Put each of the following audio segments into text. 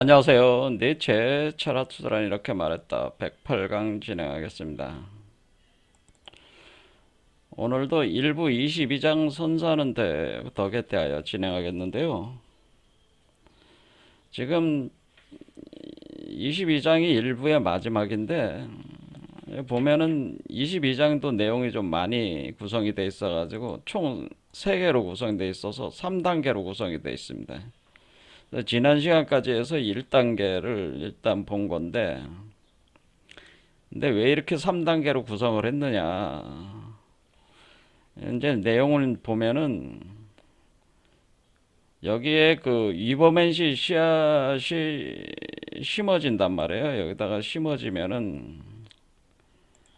안녕하세요. 니체 철학수란 이렇게 말했다. 108강 진행하겠습니다. 오늘도 일부 22장 선사하는 데부터 개대하여 진행하겠는데요. 지금 22장이 일부의 마지막인데 보면은 22장도 내용이 좀 많이 구성이 돼 있어가지고 총 3개로 구성되어 있어서 3단계로 구성이 되어 있습니다. 지난 시간까지 해서 1단계를 일단 본 건데 근데 왜 이렇게 3단계로 구성을 했느냐. 이제 내용을 보면은 여기에 그 이버맨시 씨앗이 심어진단 말이에요. 여기다가 심어지면은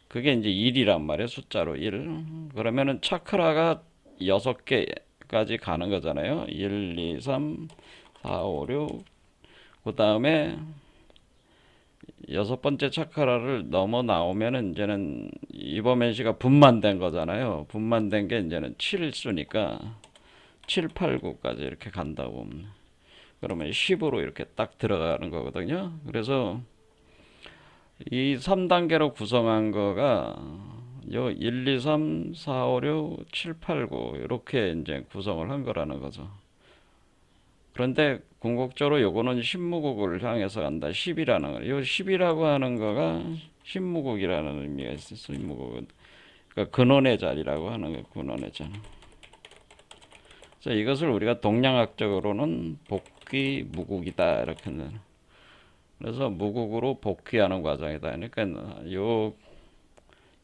그게 이제 1이란 말이에요. 숫자로 1. 그러면은 차크라가 6개까지 가는 거잖아요. 1, 2, 3, 4, 5, 6. 그 다음에 6번째 차크라를 넘어 나오면은 이제는 이버맨시가 분만된 거잖아요. 분만된 게 이제는 7수니까 7, 8, 9까지 이렇게 간다고. 그러면 10으로 이렇게 딱 들어가는 거거든요. 그래서 이 3단계로 구성한 거가 요 1, 2, 3, 4, 5, 6, 7, 8, 9 이렇게 이제 구성을 한 거라는 거죠. 그런데 궁극적으로 요거는 신무국을 향해서 간다. 10이라는 거. 요 10이라고 하는 거가 신무국이라는 의미가 있어요. 신무국은. 그러니까 근원의 자리라고 하는 거, 근원의 자리. 그래서 이것을 우리가 동양학적으로는 복귀 무국이다 이렇게 하는. 그래서 무국으로 복귀하는 과정이다. 그러니까 요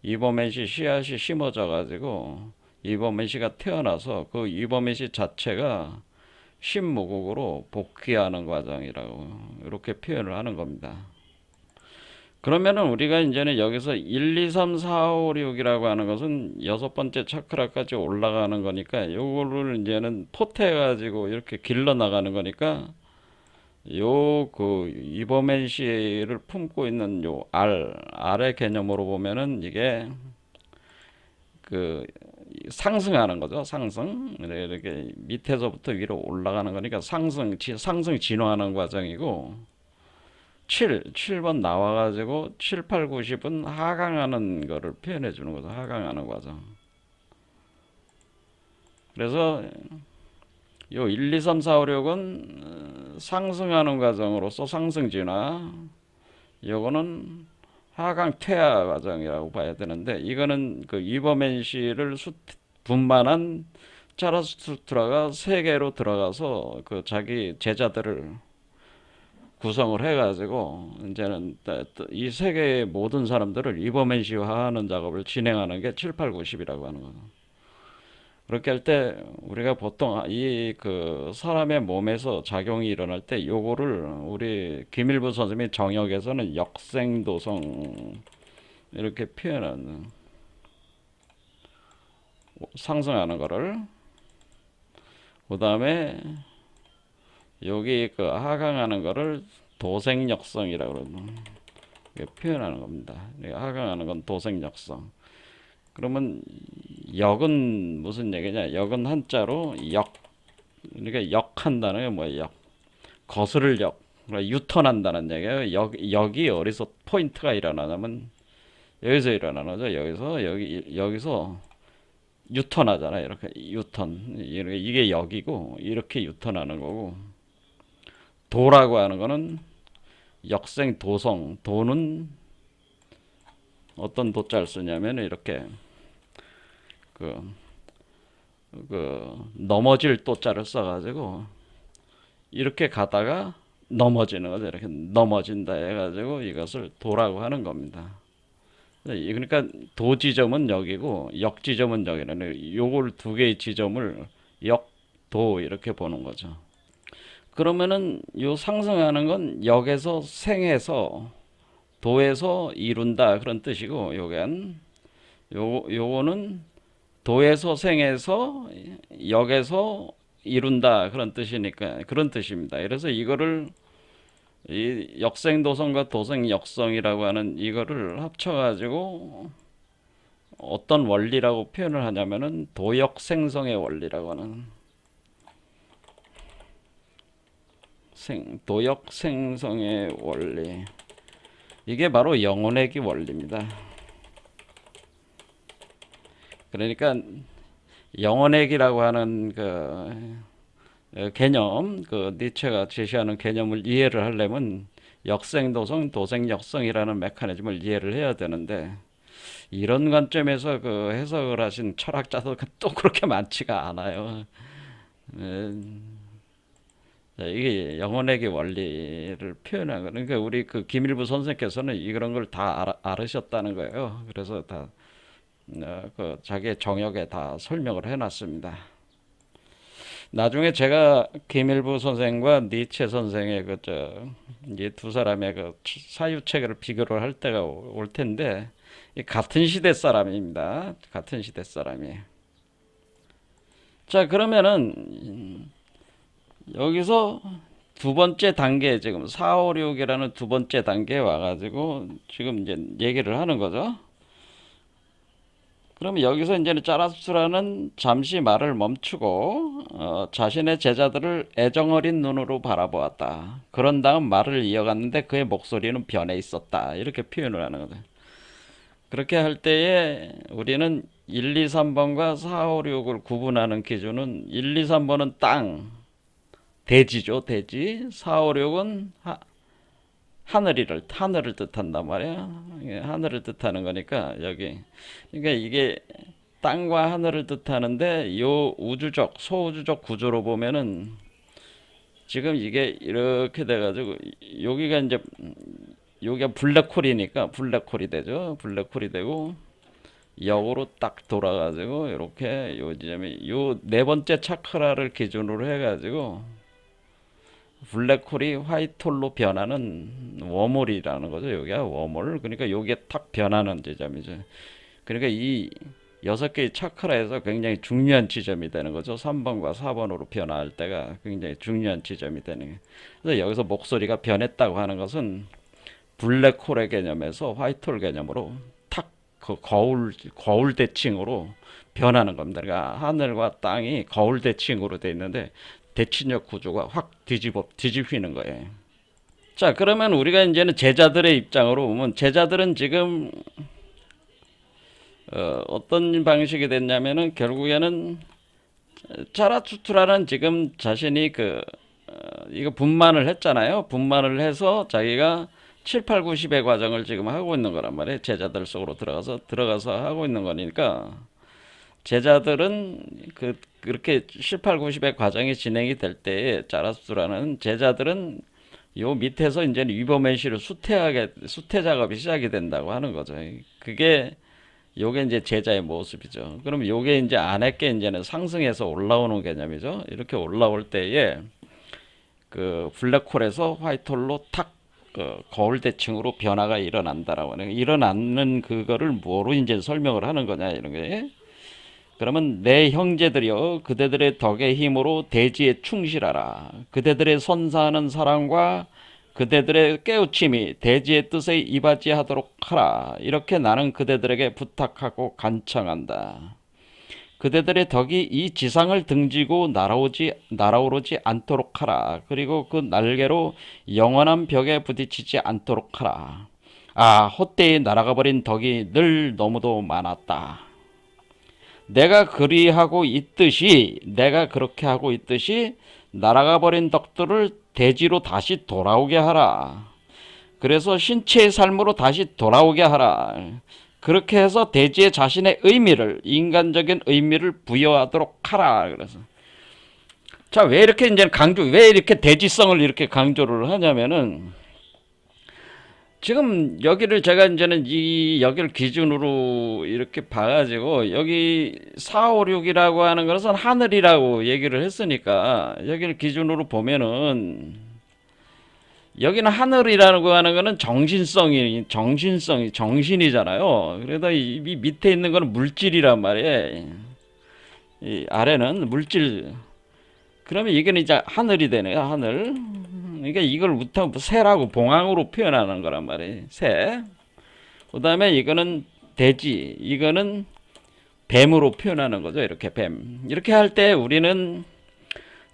이버맨시 씨앗이 심어져 가지고 이버맨시가 태어나서 그 이버맨시 자체가 신무국으로 복귀하는 과정이라고 이렇게 표현을 하는 겁니다. 그러면은 우리가 이제는 여기서 1, 2, 3, 4, 5, 6이라고 하는 것은 6번째 차크라까지 올라가는 거니까 요거를 이제는 포트해 가지고 이렇게 길러 나가는 거니까 요 그 이버맨시를 품고 있는 요 R의 개념으로 보면은 이게 그 상승하는 거죠. 상승. 이렇게 밑에서부터 위로 올라가는 거니까 상승 진화하는 과정이고 7번 나와가지고 7, 8, 9, 10은 하강하는 거를 표현해 주는 거죠. 하강하는 과정. 그래서 요 1, 2, 3, 4, 5, 6은 상승하는 과정으로서 상승 진화. 요거는 하강 퇴화 과정이라고 봐야 되는데 이거는 그 이버맨시를 분만한 자라스투트라가 세계로 들어가서 그 자기 제자들을 구성을 해가지고 이제는 이 세계의 모든 사람들을 이버맨시화하는 작업을 진행하는 게 7, 8, 9, 10이라고 하는 거죠. 그렇게 할 때 우리가 보통 이 그 사람의 몸에서 작용이 일어날 때 요거를 우리 김일부 선생님이 정역에서는 역생도성 이렇게 표현하는 상승하는 거를 그 다음에 여기 그 하강하는 거를 도생역성이라고 그러는 표현하는 겁니다. 하강하는 건 도생역성. 그러면 역은 무슨 얘기냐? 역은 한자로 역. 그러니까 역한다는 게 뭐예요? 역. 거스를 역. 그러니까 유턴한다는 얘기예요. 역이 어디서 포인트가 일어나냐면 여기서 일어나는 거죠. 여기서 유턴하잖아요. 이렇게 유턴. 이게 역이고 이렇게 유턴하는 거고 도라고 하는 거는 역생 도성. 도는 어떤 도자를 쓰냐면 이렇게 그, 넘어질 도자를 써가지고 이렇게 가다가 넘어지는 거죠. 이렇게 넘어진다 해가지고 이것을 도라고 하는 겁니다. 그러니까 도 지점은 여기고 역 지점은 여기는 요걸 두 개의 지점을 역, 도 이렇게 보는 거죠. 그러면은 요 상승하는 건 역에서 생에서 도에서 이룬다 그런 뜻이고 요거는 도에서 생에서 역에서 이룬다 그런 뜻이니까 그런 뜻입니다. 그래서 이거를 이 역생도성과 도생역성이라고 하는 이거를 합쳐가지고 어떤 원리라고 표현을 하냐면은 도역생성의 원리라고 하는 도역 생성의 원리. 이게 바로 영혼회귀 원리입니다. 그러니까 영혼회귀라고 하는 그 개념, 그 니체가 제시하는 개념을 이해를 하려면 역생도성, 도생역성이라는 메커니즘을 이해를 해야 되는데, 이런 관점에서 그 해석을 하신 철학자도 또 그렇게 많지가 않아요. 이게 영혼회귀 원리를 표현한 거. 그러니까 우리 그 김일부 선생께서는 이런 걸 다 알으셨다는 거예요. 그래서 다 그 자기의 정역에 다 설명을 해놨습니다. 나중에 제가 김일부 선생과 니체 선생의 이 두 사람의 그 사유체계를 비교를 할 때가 올 텐데, 같은 시대 사람입니다. 같은 시대 사람이에요. 자, 그러면은 여기서 두 번째 단계, 지금 4, 5, 6이라는 두 번째 단계에 와가지고 지금 이제 얘기를 하는 거죠. 그러면 여기서 이제는 짜라수라는 잠시 말을 멈추고 자신의 제자들을 애정어린 눈으로 바라보았다. 그런 다음 말을 이어갔는데 그의 목소리는 변해 있었다. 이렇게 표현을 하는 거죠. 그렇게 할 때에 우리는 1, 2, 3번과 4, 5, 6을 구분하는 기준은 1, 2, 3번은 땅, 대지죠, 대지. 4, 5, 6은 하늘을 뜻한단 말이야. 하늘을 뜻하는 거니까 여기. 그러니까 이게 땅과 하늘을 뜻하는데 요 우주적, 소우주적 구조로 보면은 지금 이게 이렇게 돼가지고 여기가 이제 여기가 블랙홀이니까 블랙홀이 되죠. 블랙홀이 되고 역으로 딱 돌아가지고 이렇게 요 지점이 요 네 번째 차크라를 기준으로 해가지고 블랙홀이 화이트홀로 변하는 웜홀이라는 거죠. 여기가 웜홀. 그러니까 여기에 탁 변하는 지점이죠. 그러니까 이 6개의 차크라에서 굉장히 중요한 지점이 되는 거죠. 3번과 4번으로 변화할 때가 굉장히 중요한 지점이 되는 거예요. 그래서 여기서 목소리가 변했다고 하는 것은 블랙홀의 개념에서 화이트홀 개념으로 탁 그 거울 대칭으로 변하는 겁니다. 그러니까 하늘과 땅이 거울 대칭으로 돼 있는데 대칭력 구조가 확 뒤집히는 거예요. 자, 그러면 우리가 이제는 제자들의 입장으로 보면 제자들은 지금 어떤 방식이 됐냐면은 결국에는 자라투트라는 지금 자신이 이거 분만을 했잖아요. 분만을 해서 자기가 7, 8, 9, 10의 과정을 지금 하고 있는 거란 말이에요. 제자들 속으로 들어가서 하고 있는 거니까 제자들은 그렇게 7, 8, 90의 과정이 진행이 될 때에 자라수라는 제자들은 요 밑에서 이제 위버맨시를 수태 작업이 시작이 된다고 하는 거죠. 요게 이제 제자의 모습이죠. 그럼 요게 이제 안에 이제는 상승해서 올라오는 개념이죠. 이렇게 올라올 때에 그 블랙홀에서 화이트홀로 탁 거울 대칭으로 변화가 일어난다라고 하는, 일어나는 그거를 뭐로 이제 설명을 하는 거냐 이런 거예요. 그러면 내 형제들이여 그대들의 덕의 힘으로 대지에 충실하라. 그대들의 선사하는 사랑과 그대들의 깨우침이 대지의 뜻에 이바지하도록 하라. 이렇게 나는 그대들에게 부탁하고 간청한다. 그대들의 덕이 이 지상을 등지고 날아오르지 않도록 하라. 그리고 그 날개로 영원한 벽에 부딪히지 않도록 하라. 아, 헛되이 날아가 버린 덕이 늘 너무도 많았다. 내가 그렇게 하고 있듯이 날아가 버린 덕들을 대지로 다시 돌아오게 하라. 그래서 신체의 삶으로 다시 돌아오게 하라. 그렇게 해서 대지에 자신의 의미를, 인간적인 의미를 부여하도록 하라. 그래서 자, 왜 이렇게 대지성을 이렇게 강조를 하냐면은 지금 여기를 제가 이제는 여기를 기준으로 이렇게 봐가지고 여기 4, 5, 6이라고 하는 것은 하늘이라고 얘기를 했으니까 여기를 기준으로 보면은 여기는 하늘이라고 하는 거는 정신이잖아요. 그래도 이 밑에 있는 거는 물질이란 말이에요. 이 아래는 물질. 그러면 이게는 이제 하늘이 되네요. 하늘. 그러니까 이걸 새라고 봉황으로 표현하는 거란 말이에요. 새. 그 다음에 이거는 돼지. 이거는 뱀으로 표현하는 거죠. 이렇게 뱀. 이렇게 할 때 우리는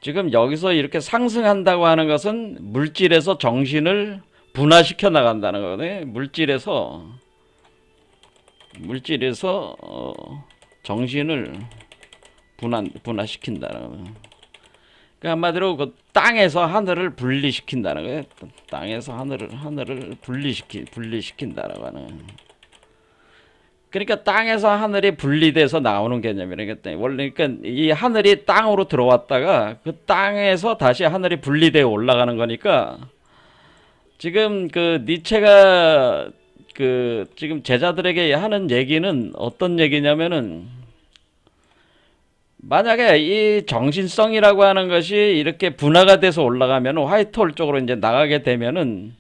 지금 여기서 이렇게 상승한다고 하는 것은 물질에서 정신을 분화시켜 나간다는 거거든요. 물질에서 정신을 분화시킨다는 거예요. 그러니까 한마디로 그 땅에서 하늘을 분리시킨다는 거예요. 땅에서 하늘을 분리시킨다라고 하는 거예요. 그러니까 땅에서 하늘이 분리돼서 나오는 개념이니까 원래 그러니까 이 하늘이 땅으로 들어왔다가 그 땅에서 다시 하늘이 분리되어 올라가는 거니까 지금 그 니체가 그 지금 제자들에게 하는 얘기는 어떤 얘기냐면은 만약에 이 정신성이라고 하는 것이 이렇게 분화가 돼서 올라가면 화이트홀 쪽으로 이제 나가게 되면은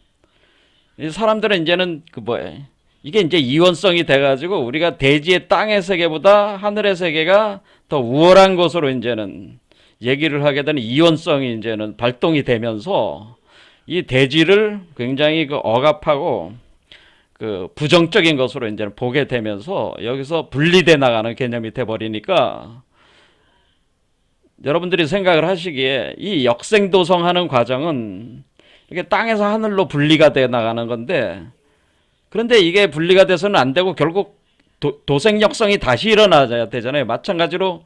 이 사람들은 이제는 그 뭐예요? 이게 이제 이원성이 돼가지고 우리가 대지의 땅의 세계보다 하늘의 세계가 더 우월한 것으로 이제는 얘기를 하게 되는 이원성이 이제는 발동이 되면서 이 대지를 굉장히 그 억압하고 그 부정적인 것으로 이제는 보게 되면서 여기서 분리돼 나가는 개념이 돼 버리니까 여러분들이 생각을 하시기에 이 역생도성하는 과정은 이게 땅에서 하늘로 분리가 돼 나가는 건데 그런데 이게 분리가 돼서는 안 되고 결국 도생역성이 다시 일어나야 되잖아요. 마찬가지로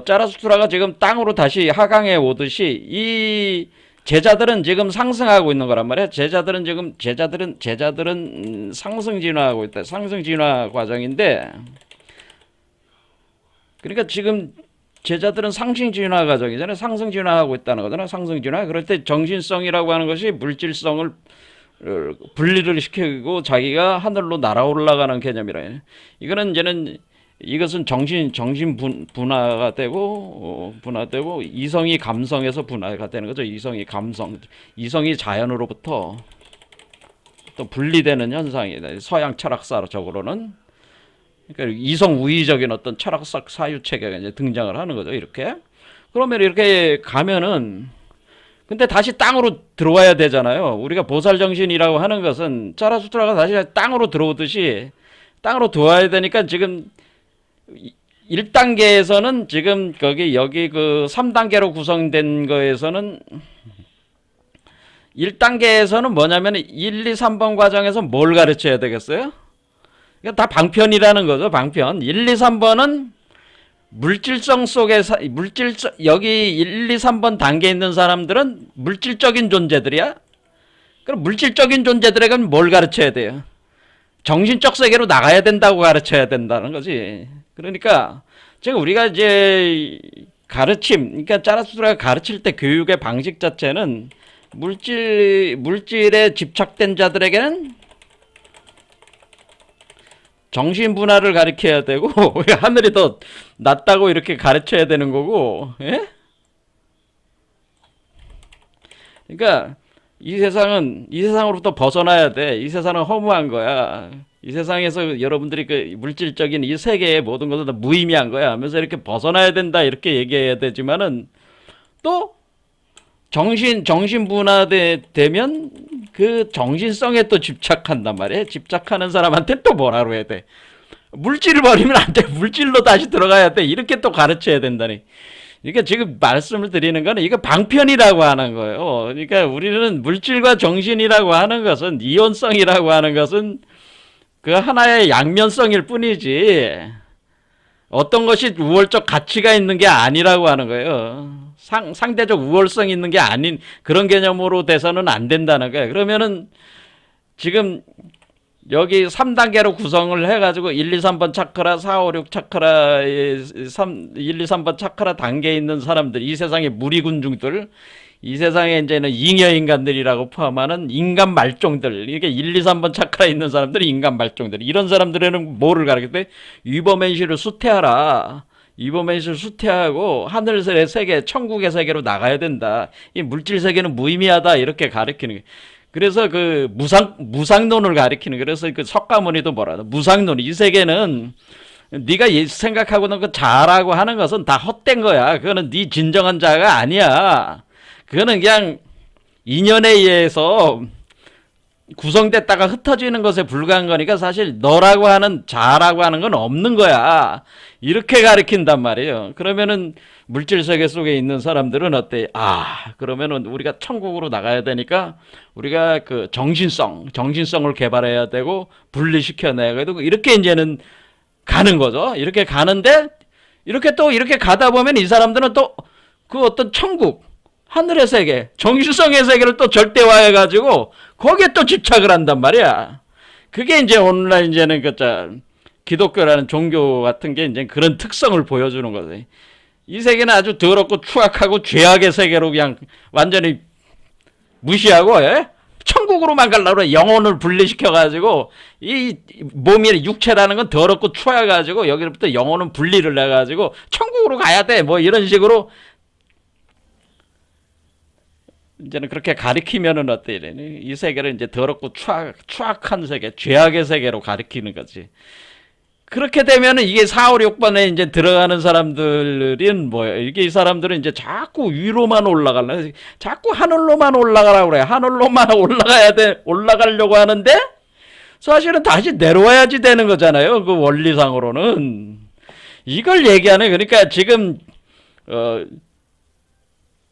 짜라수트라가 지금 땅으로 다시 하강해 오듯이 이 제자들은 지금 상승하고 있는 거란 말이에요. 제자들은 상승 진화하고 있다. 상승 진화 과정인데 그러니까 지금 제자들은 상승 진화 과정이잖아요. 상승 진화하고 있다는 거잖아요. 상승 진화. 그럴 때 정신성이라고 하는 것이 물질성을 분리를 시키고 자기가 하늘로 날아 올라가는 개념이라. 이거는 이제는 이것은 정신 분화가 되고 분화되고 이성이 감성에서 분화가 되는 거죠. 이성이 자연으로부터 또 분리되는 현상이다. 서양 철학사적으로는 그러니까 이성 우위적인 어떤 철학적 사유 체계가 이제 등장을 하는 거죠. 이렇게 그러면 이렇게 가면은 근데 다시 땅으로 들어와야 되잖아요. 우리가 보살 정신이라고 하는 것은 짜라수트라가 다시 땅으로 들어오듯이 땅으로 들어와야 되니까 지금 1단계에서는 지금 여기 그 3단계로 구성된 거에서는 1단계에서는 뭐냐면 1, 2, 3번 과정에서 뭘 가르쳐야 되겠어요? 이거 다 방편이라는 거죠. 방편. 1, 2, 3번은 물질성 속에서 여기 1, 2, 3번 단계에 있는 사람들은 물질적인 존재들이야. 그럼 물질적인 존재들에게는 뭘 가르쳐야 돼요? 정신적 세계로 나가야 된다고 가르쳐야 된다는 거지. 그러니까 지금 우리가 이제 그러니까 짜라수트라가 가르칠 때 교육의 방식 자체는 물질에 집착된 자들에게는 정신 분화를 가르쳐야 되고 하늘이 더 낮다고 이렇게 가르쳐야 되는 거고, 예? 그러니까 이 세상으로부터 벗어나야 돼. 이 세상은 허무한 거야. 이 세상에서 여러분들이 그 물질적인 이 세계의 모든 것은 다 무의미한 거야 하면서 이렇게 벗어나야 된다 이렇게 얘기해야 되지만은 또 정신 분화되면 그 정신성에 또 집착한단 말이에요. 집착하는 사람한테 또 뭐라고 해야 돼? 물질을 버리면 안 돼. 물질로 다시 들어가야 돼. 이렇게 또 가르쳐야 된다니. 그러니까 지금 말씀을 드리는 거는 이거 방편이라고 하는 거예요. 그러니까 우리는 물질과 정신이라고 하는 것은 이원성이라고 하는 것은 그 하나의 양면성일 뿐이지 어떤 것이 우월적 가치가 있는 게 아니라고 하는 거예요. 상대적 우월성 있는 게 아닌 그런 개념으로 돼서는 안 된다는 거예요. 그러면은 지금 여기 3단계로 구성을 해가지고 1, 2, 3번 차크라, 4, 5, 6 차크라, 1, 2, 3번 차크라 단계에 있는 사람들, 이 세상의 무리군중들, 이 세상에 이제는 잉여인간들이라고 포함하는 인간 말종들, 이게 1, 2, 3번 차크라에 있는 사람들이 인간 말종들, 이런 사람들에는 뭐를 가르쳤대? 위법맨시를 수퇴하라. 위법맨시를 수퇴하고 하늘의 세계, 천국의 세계로 나가야 된다. 이 물질 세계는 무의미하다. 이렇게 가르치는 거예요. 그래서 그 무상론을 가리키는, 그래서 그 석가모니도 뭐라, 무상론, 이 세계는 네가 생각하고는 그 자라고 하는 것은 다 헛된 거야. 그거는 네 진정한 자가 아니야. 그거는 그냥 인연에 의해서 구성됐다가 흩어지는 것에 불과한 거니까 사실 너라고 하는 자라고 하는 건 없는 거야. 이렇게 가르친단 말이에요. 그러면은 물질 세계 속에 있는 사람들은 어때? 아, 그러면은 우리가 천국으로 나가야 되니까 우리가 그 정신성을 개발해야 되고 분리시켜내야 되고 이렇게 이제는 가는 거죠. 이렇게 가는데 이렇게 가다 보면 이 사람들은 또 그 어떤 천국 하늘의 세계, 정신성의 세계를 또 절대화해가지고 거기에 또 집착을 한단 말이야. 그게 이제 오늘날 이제는 기독교라는 종교 같은 게 이제 그런 특성을 보여주는 거지. 이 세계는 아주 더럽고 추악하고 죄악의 세계로 그냥 완전히 무시하고, 예? 천국으로만 가려고 그래. 영혼을 분리시켜가지고, 이 몸이 육체라는 건 더럽고 추해가지고, 여기부터 영혼은 분리를 해가지고, 천국으로 가야 돼. 뭐 이런 식으로 이제는 그렇게 가리키면은 어때 이래니? 이 세계를 이제 더럽고 추악한 세계, 죄악의 세계로 가리키는 거지. 그렇게 되면은 이게 4, 5, 6번에 이제 들어가는 사람들은 뭐예요? 이게 이 사람들은 이제 자꾸 위로만 올라가려, 자꾸 하늘로만 올라가라고 그래. 하늘로만 올라가려고 하는데 사실은 다시 내려와야지 되는 거잖아요. 그 원리상으로는. 이걸 얘기하는, 그러니까 지금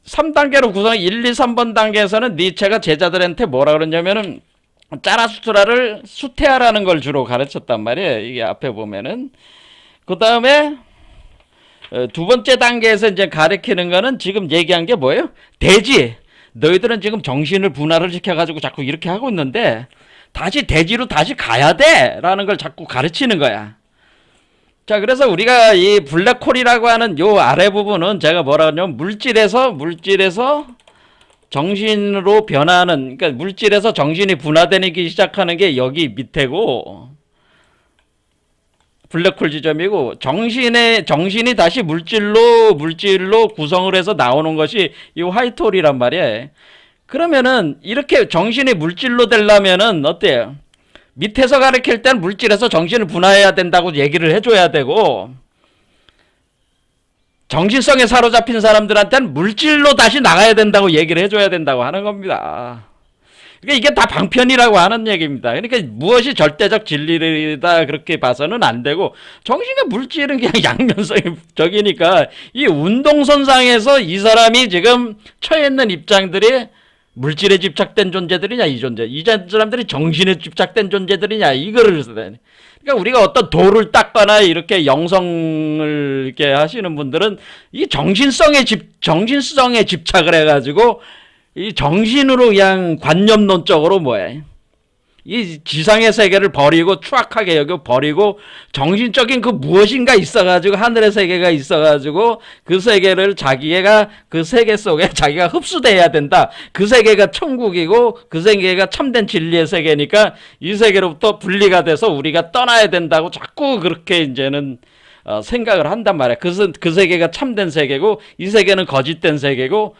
3단계로 구성, 1, 2, 3번 단계에서는 니체가 제자들한테 뭐라 그러냐면은 짜라수트라를 수태하라는 걸 주로 가르쳤단 말이에요. 이게 앞에 보면은. 그 다음에 두 번째 단계에서 이제 가르치는 거는 지금 얘기한 게 뭐예요? 대지. 너희들은 지금 정신을 분할을 시켜가지고 자꾸 이렇게 하고 있는데 다시 대지로 다시 가야 돼! 라는 걸 자꾸 가르치는 거야. 자, 그래서 우리가 이 블랙홀이라고 하는 요 아래 부분은 제가 뭐라 그러냐면 물질에서 정신으로 변하는, 그러니까 물질에서 정신이 분화되기 시작하는 게 여기 밑에고, 블랙홀 지점이고, 정신이 다시 물질로 구성을 해서 나오는 것이 이 화이트홀이란 말이에요. 그러면은 이렇게 정신이 물질로 되려면은 어때요? 밑에서 가르칠 땐 물질에서 정신을 분화해야 된다고 얘기를 해줘야 되고, 정신성에 사로잡힌 사람들한테는 물질로 다시 나가야 된다고 얘기를 해줘야 된다고 하는 겁니다. 그러니까 이게 다 방편이라고 하는 얘기입니다. 그러니까 무엇이 절대적 진리다 그렇게 봐서는 안 되고, 정신과 물질은 그냥 양면성적이니까 이 운동선상에서 이 사람이 지금 처해 있는 입장들이 물질에 집착된 존재들이냐, 이 사람들이 정신에 집착된 존재들이냐, 이거를 써야 돼. 그러니까 우리가 어떤 도를 닦거나 이렇게 영성을 이렇게 하시는 분들은 이 정신성에 집착을 해가지고 이 정신으로 그냥 관념론적으로 뭐야, 이 지상의 세계를 버리고 추악하게 여겨 버리고 정신적인 그 무엇인가 있어가지고 하늘의 세계가 있어가지고 그 세계를 자기가 그 세계 속에 자기가 흡수돼야 된다. 그 세계가 천국이고 그 세계가 참된 진리의 세계니까 이 세계로부터 분리가 돼서 우리가 떠나야 된다고 자꾸 그렇게 이제는 생각을 한단 말이야. 그 세계가 참된 세계고 이 세계는 거짓된 세계고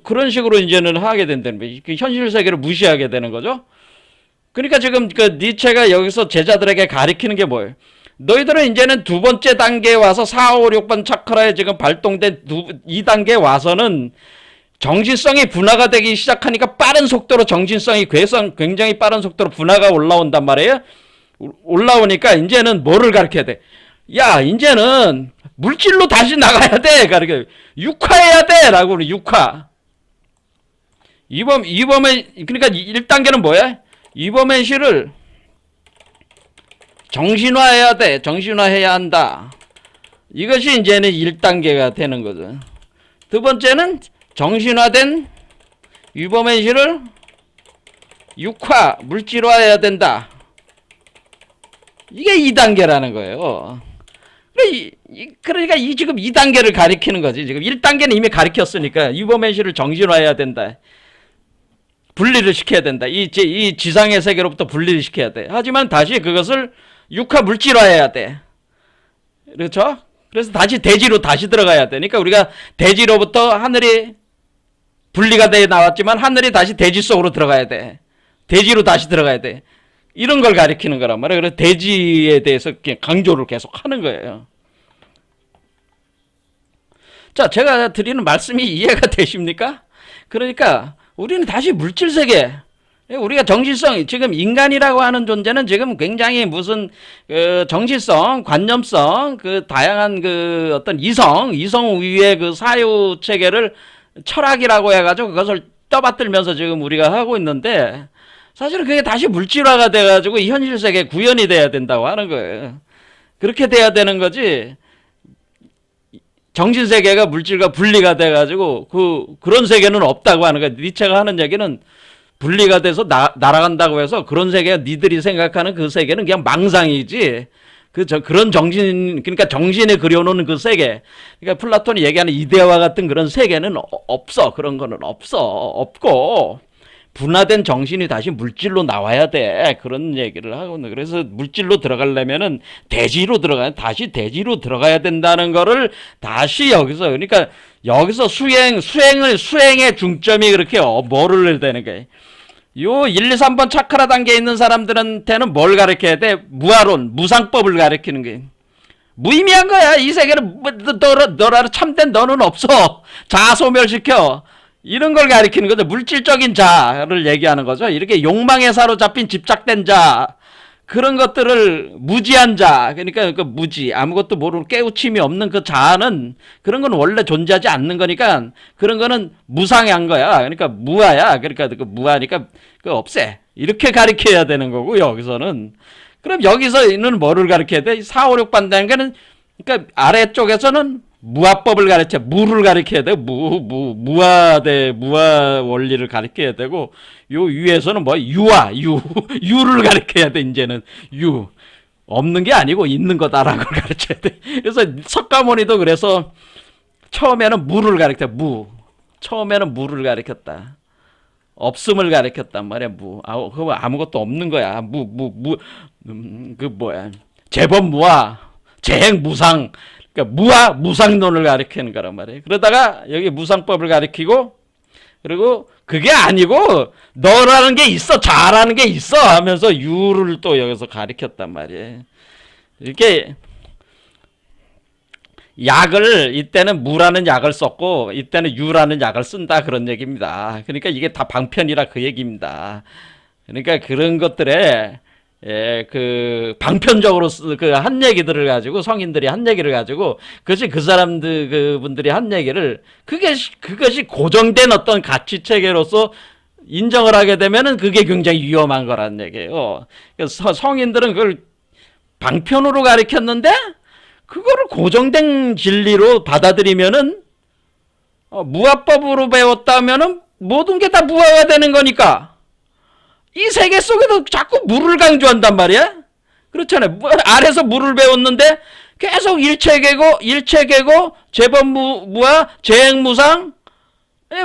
그런 식으로 이제는 하게 된다는 거예요. 현실 세계를 무시하게 되는 거죠. 그러니까 지금 그 니체가 여기서 제자들에게 가리키는 게 뭐예요? 너희들은 이제는 두 번째 단계에 와서 4, 5, 6번 차크라에 지금 발동된 2단계에 와서는 정신성이 분화가 되기 시작하니까 빠른 속도로 정신성이 굉장히 빠른 속도로 분화가 올라온단 말이에요. 올라오니까 이제는 뭐를 가르쳐야 돼? 야, 이제는 물질로 다시 나가야 돼. 가르쳐. 육화해야 돼. 라고 그래. 육화. 그러니까 1단계는 뭐야? 이버맨시를 정신화해야 돼. 정신화해야 한다. 이것이 이제는 1단계가 되는 거죠. 두 번째는 정신화된 이버맨시를 물질화해야 된다. 이게 2단계라는 거예요. 그러니까 지금 2단계를 가리키는 거지. 지금 1단계는 이미 가리켰으니까 이버맨시를 정신화해야 된다. 분리를 시켜야 된다. 이 지상의 세계로부터 분리를 시켜야 돼. 하지만 다시 그것을 육화 물질화해야 돼. 그렇죠? 그래서 다시 대지로 다시 들어가야 돼. 그러니까 우리가 대지로부터 하늘이 분리가 돼 나왔지만 하늘이 다시 대지 속으로 들어가야 돼. 대지로 다시 들어가야 돼. 이런 걸 가리키는 거란 말이에요. 그래서 대지에 대해서 강조를 계속 하는 거예요. 자, 제가 드리는 말씀이 이해가 되십니까? 그러니까 우리는 다시 물질 세계, 우리가 정신성, 지금 인간이라고 하는 존재는 지금 굉장히 무슨 정신성, 관념성, 그 다양한 그 어떤 이성 위의 그 사유 체계를 철학이라고 해가지고 그것을 떠받들면서 지금 우리가 하고 있는데, 사실은 그게 다시 물질화가 돼가지고 이 현실 세계에 구현이 돼야 된다고 하는 거예요. 그렇게 돼야 되는 거지. 정신 세계가 물질과 분리가 돼가지고 그런 세계는 없다고 하는 거예요. 니체가 하는 얘기는 분리가 돼서 날아간다고 해서 그런 세계가 니들이 생각하는 그 세계는 그냥 망상이지. 그런 정신, 그러니까 정신에 그려놓는 그 세계. 그러니까 플라톤이 얘기하는 이데아와 같은 그런 세계는 없어. 그런 거는 없고. 분화된 정신이 다시 물질로 나와야 돼. 그런 얘기를 하거든요. 그래서 물질로 들어가려면은 다시 대지로 들어가야 된다는 거를 다시 여기서, 그러니까 여기서 수행의 중점이 그렇게 뭐를 해야 되는 거예요. 요 1, 2, 3번 차크라 단계에 있는 사람들한테는 뭘 가르쳐야 돼? 무아론, 무상법을 가르치는 거예요. 무의미한 거야. 이 세계는 너라 참된 너는 없어. 자아 소멸시켜. 이런 걸 가리키는 거죠. 물질적인 자를 얘기하는 거죠. 이렇게 욕망에 사로잡힌 집착된 자, 그런 것들을 무지한 자, 그러니까 그 무지, 아무것도 모르는 깨우침이 없는 그 자아는 그런 건 원래 존재하지 않는 거니까 그런 거는 무상한 거야. 그러니까 무아야. 그러니까 그 무아니까 그 없애. 이렇게 가리켜야 되는 거고 여기서는. 그럼 여기서는 뭐를 가리켜야 돼? 4, 5, 6 반다는 거는 그러니까 아래쪽에서는 무아법을 가르쳐, 무를 가르쳐야 되고, 무아 원리를 가르쳐야 되고, 요 위에서는 뭐, 유를 가르쳐야 돼, 이제는. 없는 게 아니고 있는 거다라는 걸 가르쳐야 돼. 그래서 석가모니도 그래서 처음에는 무를 가르쳐, 처음에는 무를 가르쳤다. 없음을 가르쳤단 말이야, 그거 아무것도 없는 거야. 재범무아, 재행무상. 그러니까 무상론을 가리키는 거란 말이에요. 그러다가 여기 무상법을 가리키고, 그리고 그게 아니고 너라는 게 있어, 자라는 게 있어 하면서 유를 또 여기서 가리켰단 말이에요. 이렇게 약을 이때는 무라는 약을 썼고 이때는 유라는 약을 쓴다 그런 얘기입니다. 그러니까 이게 다 방편이라 그 얘기입니다. 그러니까 그런 것들에 그 방편적으로 그 한 얘기들을 가지고 성인들이 한 얘기를 가지고 그것이 그 사람들 그분들이 한 얘기를 그것이 고정된 어떤 가치 체계로서 인정을 하게 되면은 그게 굉장히 위험한 거란 얘기예요. 그래서 성인들은 그걸 방편으로 가르쳤는데 그거를 고정된 진리로 받아들이면은 무아법으로 배웠다면은 모든 게 다 무아가 되는 거니까. 이 세계 속에도 자꾸 무를 강조한단 말이야? 그렇잖아요. 아래서 무를 배웠는데 계속 일체계고, 재범무아, 재행무상,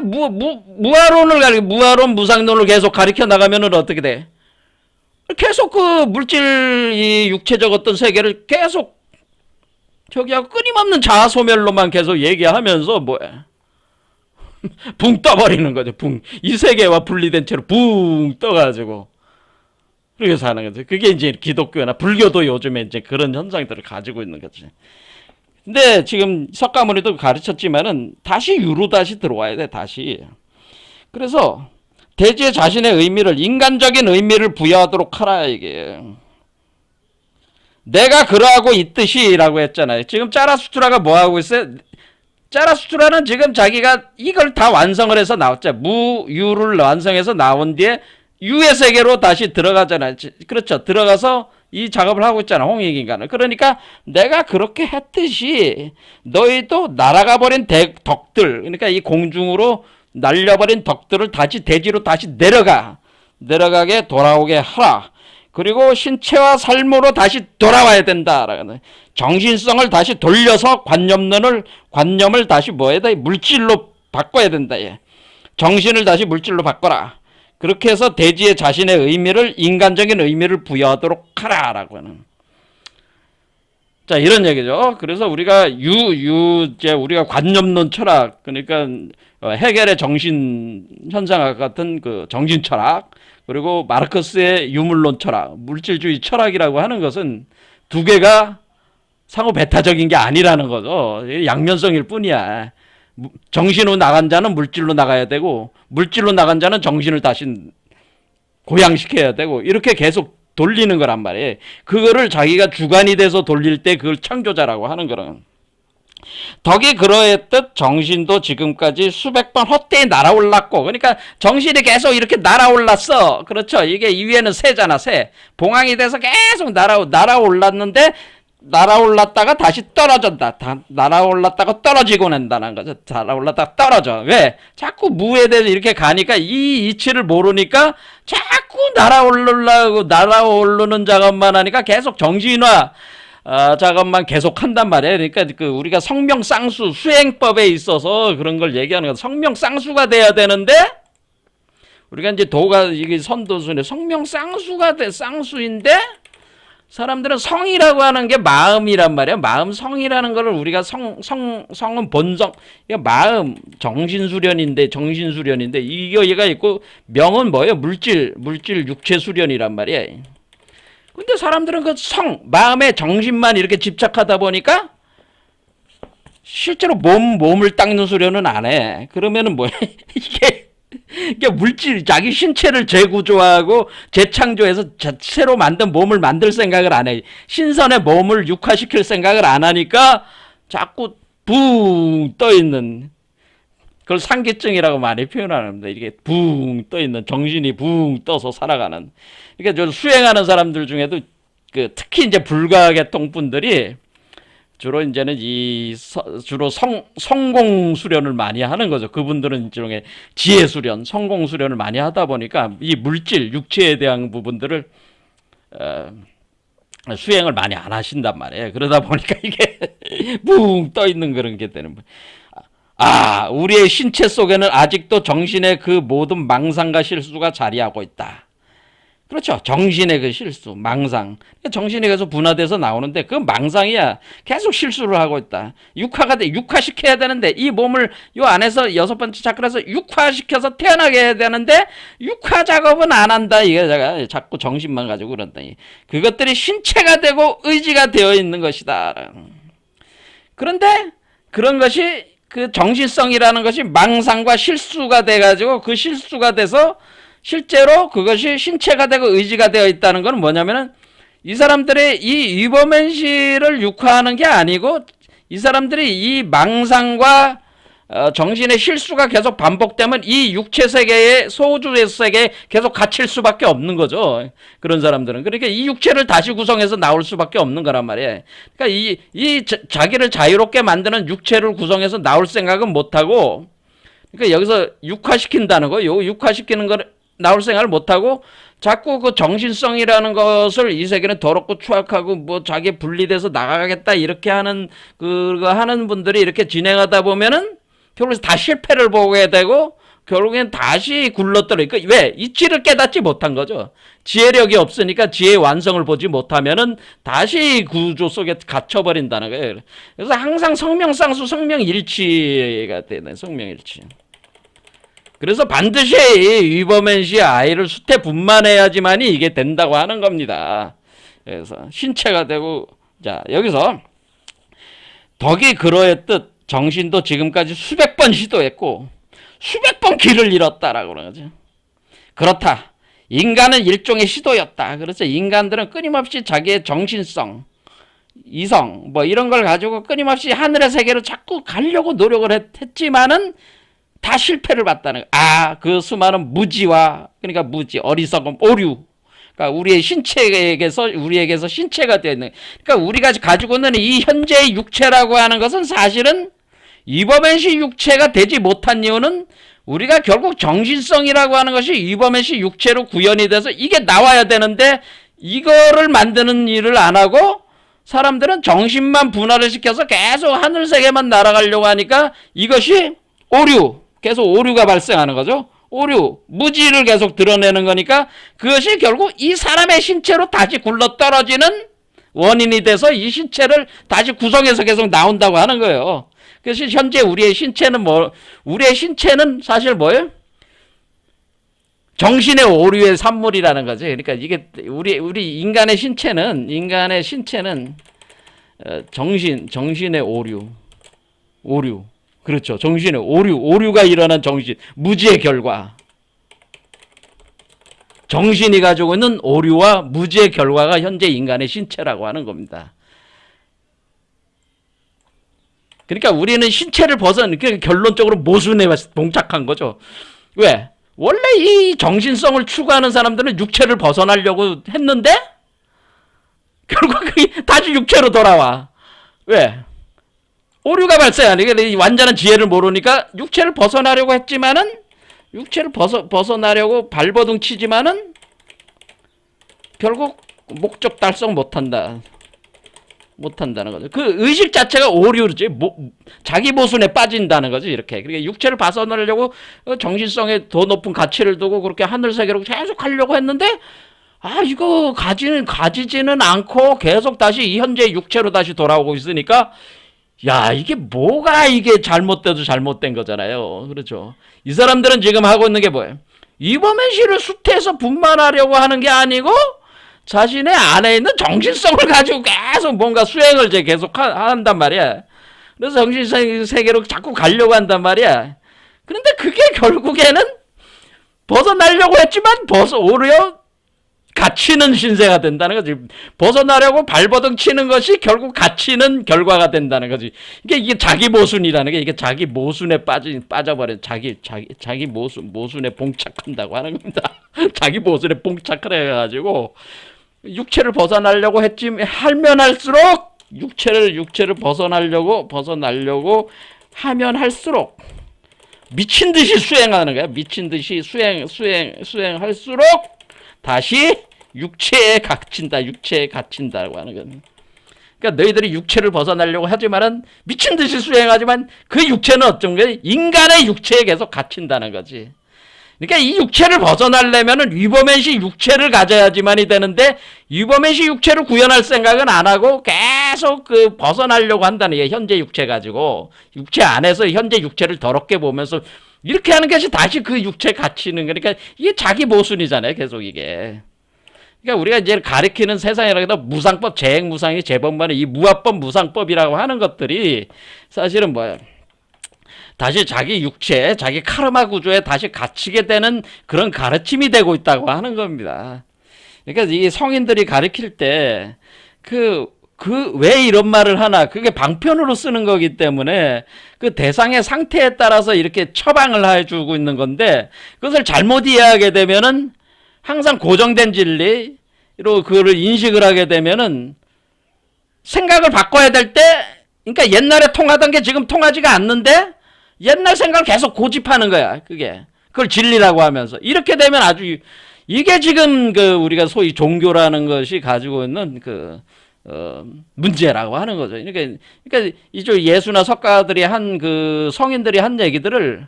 무아론, 무상론을 계속 가리켜 나가면은 어떻게 돼? 계속 그 물질, 이 육체적 어떤 세계를 계속 저기하고 끊임없는 자아소멸로만 계속 얘기하면서 뭐야? 붕 떠버리는 거죠. 이 세계와 분리된 채로 붕 떠가지고 그렇게 사는 거죠. 그게 이제 기독교나 불교도 요즘에 이제 그런 현상들을 가지고 있는 거지. 근데 지금 석가모니도 가르쳤지만은 다시 유로 다시 들어와야 돼. 다시. 그래서 대지의 자신의 의미를 인간적인 의미를 부여하도록 하라 이게. 내가 그러하고 있듯이라고 했잖아요. 지금 짜라수트라가 뭐 하고 있어요? 짜라수트라는 지금 자기가 이걸 다 완성을 해서 나왔죠. 무유를 완성해서 나온 뒤에 유의 세계로 다시 들어가잖아요. 그렇죠. 들어가서 이 작업을 하고 있잖아. 홍익인간을. 그러니까 내가 그렇게 했듯이 너희도 날아가 버린 덕들, 그러니까 이 공중으로 날려버린 덕들을 다시 대지로 다시 내려가게 돌아오게 하라. 그리고 신체와 삶으로 다시 돌아와야 된다. 정신성을 다시 돌려서 관념을 다시 뭐해야 돼? 물질로 바꿔야 된다. 정신을 다시 물질로 바꿔라. 그렇게 해서 대지의 자신의 의미를 인간적인 의미를 부여하도록 하라라고 하는. 자, 이런 얘기죠. 그래서 우리가 우리가 관념론 철학, 그러니까 해겔의 정신 현상학 같은 그 정신 철학, 그리고 마르크스의 유물론 철학, 물질주의 철학이라고 하는 것은 두 개가 상호 배타적인 게 아니라는 거죠. 양면성일 뿐이야. 정신으로 나간 자는 물질로 나가야 되고, 물질로 나간 자는 정신을 다시 고양시켜야 되고 이렇게 계속 돌리는 거란 말이에요. 그거를 자기가 주관이 돼서 돌릴 때 그걸 창조자라고 하는 거는. 덕이 그러했듯 정신도 지금까지 수백 번 헛되이 날아올랐고, 그러니까 정신이 계속 이렇게 날아올랐어. 그렇죠. 이게 이 위에는 새잖아, 새. 봉황이 돼서 계속 날아올랐는데, 날아올랐다가 다시 떨어진다. 날아올랐다가 떨어지고 난다는 거죠. 날아올랐다가 떨어져. 왜? 자꾸 무에 대해서 이렇게 가니까 이 이치를 모르니까 자꾸 날아오르는 작업만 하니까 계속 정신화 작업만 계속 한단 말이에요. 그러니까 우리가 성명쌍수 수행법에 있어서 그런 걸 얘기하는 거. 성명쌍수가 돼야 되는데 우리가 이제 이게 선도순에 성명쌍수가 쌍수인데 사람들은 성이라고 하는 게 마음이란 말이에요. 마음 성이라는 거를 우리가 성은 본성, 마음 정신수련인데 얘가 있고 명은 뭐예요? 물질 육체수련이란 말이에요. 근데 사람들은 그 마음의 정신만 이렇게 집착하다 보니까 실제로 몸을 닦는 수련은 안 해. 그러면은 뭐야? 이게 물질, 자기 신체를 재구조하고 재창조해서 새로 만든 몸을 만들 생각을 안 해. 신선의 몸을 육화시킬 생각을 안 하니까 자꾸 붕 떠있는, 그걸 상기증이라고 많이 표현하는데, 이게 붕 떠있는, 정신이 붕 떠서 살아가는. 그러니까 저 수행하는 사람들 중에도 특히 이제 불가계통 분들이 주로 이제는 주로 성공 수련을 많이 하는 거죠. 그분들은 일종의 지혜 수련, 성공 수련을 많이 하다 보니까 이 물질, 육체에 대한 부분들을 수행을 많이 안 하신단 말이에요. 그러다 보니까 이게 붕 떠 있는 그런 게 되는 거예요. 우리의 신체 속에는 아직도 정신의 그 모든 망상과 실수가 자리하고 있다. 그렇죠. 정신의 그 실수, 망상. 정신이 계속 분화돼서 나오는데 그 망상이야. 계속 실수를 하고 있다. 육화시켜야 되는데 이 몸을 요 안에서 6번째 차크라에서 육화시켜서 태어나게 해야 되는데 육화 작업은 안 한다. 이게 자꾸 정신만 가지고 그런다. 그것들이 신체가 되고 의지가 되어 있는 것이다. 그런데 그런 것이 그 정신성이라는 것이 망상과 실수가 돼가지고 그 실수가 돼서 실제로 그것이 신체가 되고 의지가 되어 있다는 건 뭐냐면은 이 사람들의 이 위버맨시를 육화하는 게 아니고 이 사람들이 이 망상과 정신의 실수가 계속 반복되면 이 육체 세계의 소주의 세계에 계속 갇힐 수밖에 없는 거죠. 그런 사람들은. 그러니까 이 육체를 다시 구성해서 나올 수밖에 없는 거란 말이에요. 그러니까 자기를 자유롭게 만드는 육체를 구성해서 나올 생각은 못 하고, 그러니까 여기서 육화시킨다는 거예요. 육화시키는 거를 나올 생각을 못하고 자꾸 그 정신성이라는 것을 이 세계는 더럽고 추악하고 뭐 자기 분리돼서 나가겠다 이렇게 하는 그거 하는 분들이 이렇게 진행하다 보면은 결국에 다 실패를 보게 되고 결국엔 다시 굴러떨어. 그러니까 왜? 이치를 깨닫지 못한 거죠. 지혜력이 없으니까 지혜의 완성을 보지 못하면은 다시 구조 속에 갇혀버린다는 거예요. 그래서 항상 성명쌍수, 성명일치가 되는 성명일치. 그래서 반드시 위버맨시의 아이를 수태 분만해야지만이 이게 된다고 하는 겁니다. 그래서 신체가 되고, 자, 여기서 덕이 그러했듯 정신도 지금까지 수백 번 시도했고 수백 번 길을 잃었다라고 그러죠. 그렇다. 인간은 일종의 시도였다. 그래서 인간들은 끊임없이 자기의 정신성, 이성 뭐 이런 걸 가지고 끊임없이 하늘의 세계로 자꾸 가려고 노력을 했지만은 다 실패를 봤다는 거야. 그 수많은 무지와, 그러니까 무지, 어리석음, 오류. 그러니까 우리에게서 신체가 되어 있는. 그러니까 우리가 가지고 있는 이 현재의 육체라고 하는 것은 사실은 이버맨시 육체가 되지 못한 이유는 우리가 결국 정신성이라고 하는 것이 이버맨시 육체로 구현이 돼서 이게 나와야 되는데 이거를 만드는 일을 안 하고 사람들은 정신만 분할을 시켜서 계속 하늘세계만 날아가려고 하니까 이것이 오류. 계속 오류가 발생하는 거죠. 오류, 무지를 계속 드러내는 거니까 그것이 결국 이 사람의 신체로 다시 굴러 떨어지는 원인이 돼서 이 신체를 다시 구성해서 계속 나온다고 하는 거예요. 그래서 현재 우리의 신체는 사실 뭐예요? 정신의 오류의 산물이라는 거죠. 그러니까 이게 우리 인간의 신체는 정신의 오류. 그렇죠. 정신의 오류가 일어난 정신, 무지의 결과. 정신이 가지고 있는 오류와 무지의 결과가 현재 인간의 신체라고 하는 겁니다. 그러니까 우리는 신체를 결론적으로 모순에 봉착한 거죠. 왜? 원래 이 정신성을 추구하는 사람들은 육체를 벗어나려고 했는데 결국 다시 육체로 돌아와. 왜? 오류가 발생하니까 완전한 지혜를 모르니까 육체를 벗어나려고 했지만은 육체를 벗어나려고 발버둥 치지만은 결국 목적 달성 못한다는 거죠. 그 의식 자체가 오류지, 자기 모순에 빠진다는 거지, 이렇게. 그러니까 육체를 벗어나려고 정신성에 더 높은 가치를 두고 그렇게 하늘 세계로 계속 하려고 했는데, 이거 가지지는 않고 계속 다시 이 현재 육체로 다시 돌아오고 있으니까, 이게 뭐가 이게 잘못돼도 잘못된 거잖아요. 그렇죠. 이 사람들은 지금 하고 있는 게 뭐예요? 이범현 씨를 수태해서 분만하려고 하는 게 아니고, 자신의 안에 있는 정신성을 가지고 계속 뭔가 수행을 계속 한단 말이야. 그래서 정신 세계로 자꾸 가려고 한단 말이야. 그런데 그게 결국에는 벗어나려고 했지만 오히려 갇히는 신세가 된다는 거지. 벗어나려고 발버둥 치는 것이 결국 갇히는 결과가 된다는 거지. 이게 자기 모순이라는 게, 이게 자기 모순에 빠져버린 자기 모순에 봉착한다고 하는 겁니다. 자기 모순에 봉착을 해가지고 육체를 벗어나려고 하면 할수록 육체를 벗어나려고 하면 할수록 미친 듯이 수행하는 거야. 미친 듯이 수행할수록 다시 육체에 갇힌다고 하는 거야. 그러니까 너희들이 육체를 벗어나려고 하지만은 미친 듯이 수행하지만 그 육체는 어떤 거야? 인간의 육체에 계속 갇힌다는 거지. 그러니까 이 육체를 벗어나려면은 위범현시 육체를 가져야지만이 되는데, 위범현시 육체를 구현할 생각은 안 하고 계속 벗어나려고 한다는 게, 현재 육체 가지고 육체 안에서 현재 육체를 더럽게 보면서 이렇게 하는 것이 다시 그 육체에 갇히는 거니까 이게 자기 모순이잖아요. 계속 이게. 그러니까 우리가 이제 가리키는 세상이라고 해도 무상법, 재행무상이 재법만의 이 무합법, 무상법이라고 하는 것들이 사실은 뭐예요? 다시 자기 육체, 자기 카르마 구조에 다시 갇히게 되는 그런 가르침이 되고 있다고 하는 겁니다. 그러니까 이 성인들이 가르칠 때 왜 이런 말을 하나, 그게 방편으로 쓰는 거기 때문에 그 대상의 상태에 따라서 이렇게 처방을 해주고 있는 건데, 그것을 잘못 이해하게 되면은 항상 고정된 진리로 그거를 인식을 하게 되면은 생각을 바꿔야 될 때, 그러니까 옛날에 통하던 게 지금 통하지가 않는데 옛날 생각을 계속 고집하는 거야. 그걸 진리라고 하면서. 이렇게 되면 이게 지금 우리가 소위 종교라는 것이 가지고 있는 문제라고 하는 거죠. 그러니까 이쪽 예수나 석가들이 성인들이 한 얘기들을